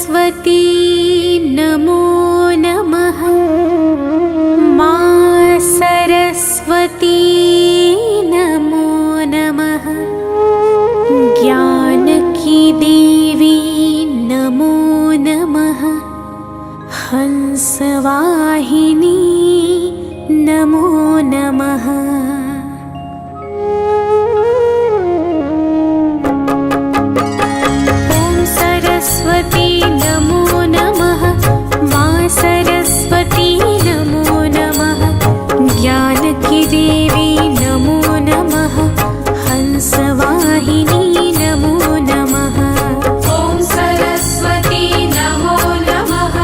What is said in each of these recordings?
सरस्वती नमो नमः। मां सरस्वती नमो नमः। ज्ञान की देवी नमो नमः। हंसवाहिनी नमो नमः। ॐ सरस्वती नमो नमः। मां सरस्वती नमो नमः। ज्ञान की देवी नमो नमः। हंसवाहिनी नमो नमः। ॐ सरस्वती नमो नमः।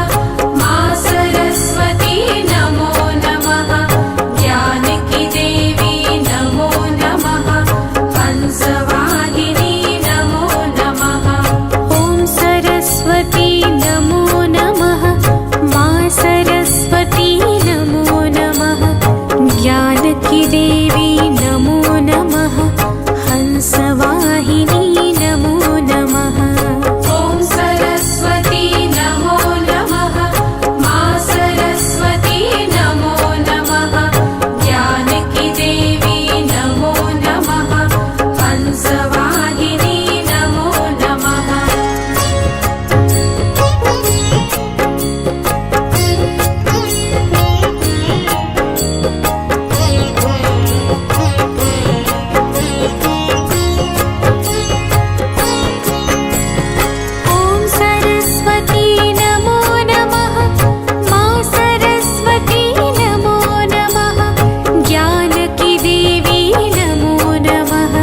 मां सरस्वती नमो नमः। ज्ञान की देवी नमो नमः। हंसवाहिनी नमो नमः। ॐ सरस्वती नमो नमः। मां सरस्वती नमो नमः। ज्ञान की देवी नमो नमः। हंसवाहिनी नमो नमः। ॐ सरस्वती नमो नमः। मां सरस्वती नमो नमः। ज्ञान की देवी नमो नमः। हंसवाहिनी नमो नमः। ॐ सरस्वती नमो नमः। मां सरस्वती नमो नमः। ज्ञान की देवी नमो नमः।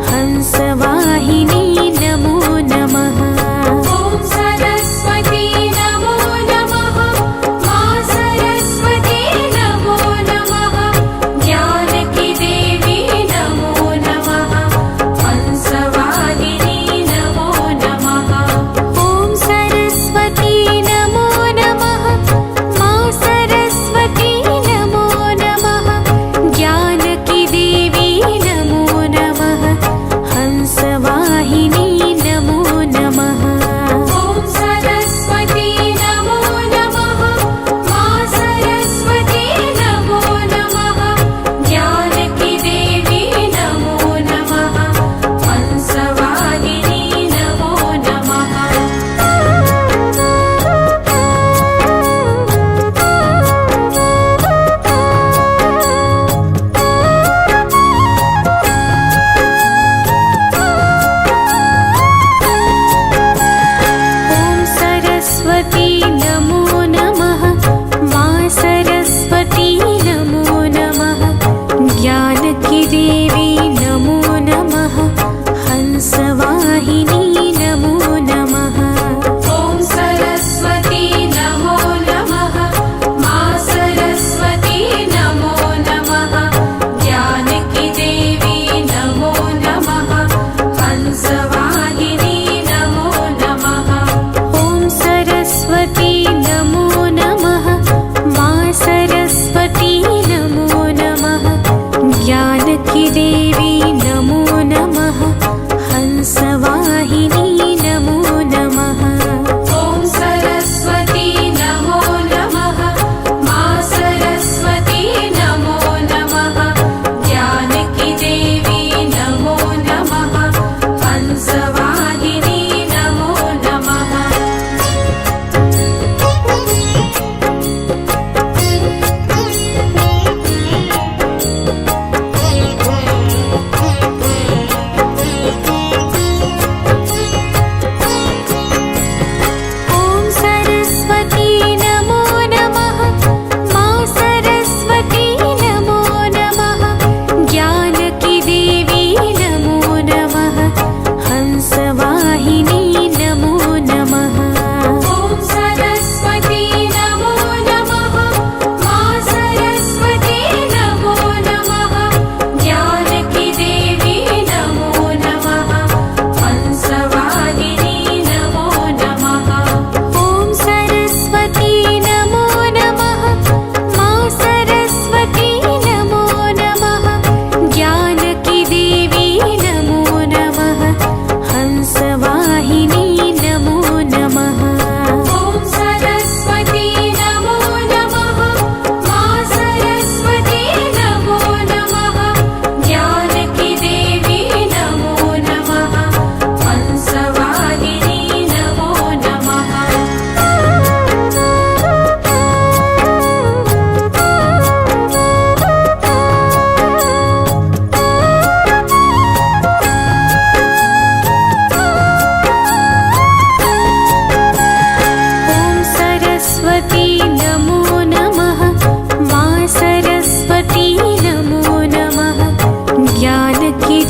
हंसवाहिनी नमो नमः। ॐ सरस्वती नमो नमः। मां सरस्वती नमो नमः। ज्ञान की देवी नमो नमः। हंसवाहिनी नमो नमः। ॐ सरस्वती नमो नमः। मां सरस्वती नमो नमः। ज्ञान की देवी नमो नमः। हंसवाहिनी नमो नमः। ॐ सरस्वती नमो नमः। मां सरस्वती नमो नमः। ज्ञान की देवी नमो नमः। हंसवाहिनी नमो नमः। ॐ सरस्वती नमो नमः। मां सरस्वती नमो नमः। ज्ञान की देवी नमो नमः। हंसवाहिनी नमो नमः। ॐ सरस्वती नमो नमः। मां सरस्वती नमो नमः। ज्ञान की देवी नमो नमः। हंसवाहिनी नमो नमः। ॐ सरस्वती नमो नमः। मां सरस्वती नमो नमः। ज्ञान की देवी नमो नमः। हंसवाहिनी नमो नमः। ॐ सरस्वती नमो नमः। मां सरस्वती नमो नमः। ज्ञान की देवी नमो नमः। हंसवाहिनी नमो नमः।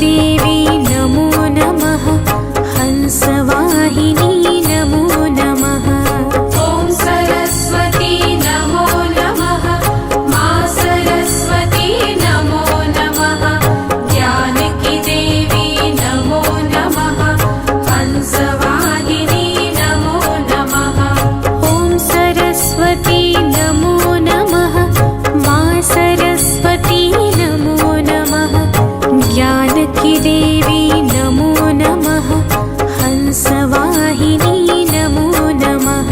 देवी नमो नमः हंसवाहिनी नमो नमः ॐ सरस्वती नमो नमः मा सरस्वती नमो नमः ज्ञानकी देवी नमो नमः हंसवाहिनी नमो नमः ॐ सरस्वती नमो नमः मा सरस्वती नमो नमः ज्ञानकी देवी नमो नमः हंसवाहिनी नमो नमः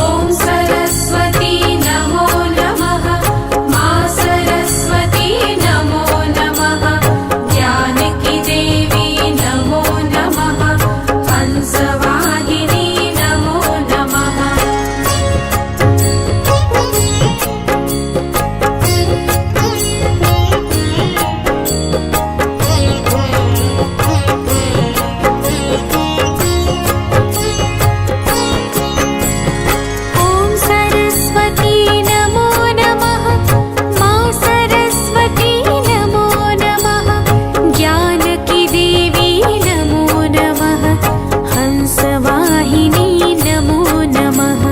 ॐ सरस्वती नमो नमः मा सरस्वती नमो नमः ज्ञानकी देवी नमो नमः हंसवाहिनी नमो नमः ॐ सरस्वती नमो नमः मा सरस्वती नमो नमः ज्ञानकी देवी नमो नमः हंसवाहिनी नमो नमः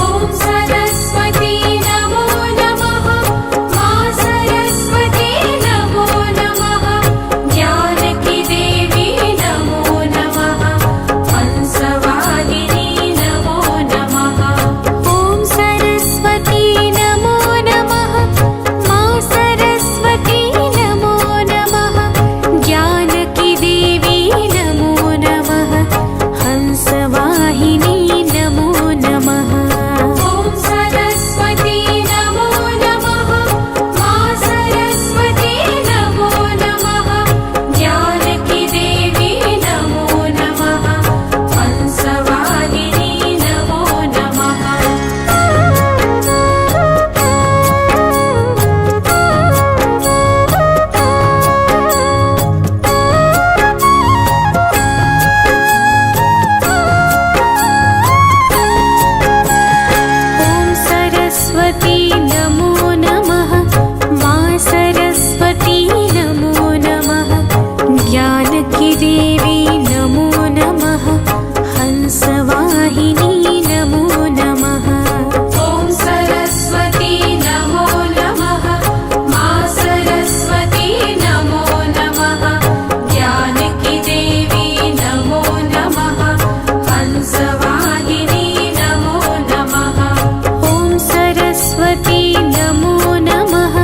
ॐ सरस्वती नमो नमः मा सरस्वती नमो नमः ज्ञानकी देवी नमो नमः हंसवाहिनी नमो नमः ॐ सरस्वती नमो नमः मा सरस्वती नमो नमः ज्ञानकी देवी नमो नमः हंसवाहिनी नमो नमः ॐ सरस्वती नमो नमः मा सरस्वती नमो नमः ज्ञानकी देवी नमो नमः हंसवाहिनी नमो नमः ॐ सरस्वती नमो नमः मा सरस्वती नमो नमः ज्ञानकी देवी नमो नमः हंसवाहिनी नमो नमः ॐ सरस्वती नमो नमः मा सरस्वती नमो नमः ज्ञानकी देवी नमो नमः हंसवाहिनी नमो नमः ॐ सरस्वती नमो नमः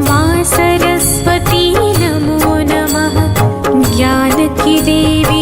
मा सरस्वती नमो नमः ज्ञानकी देवी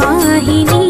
वाहिनी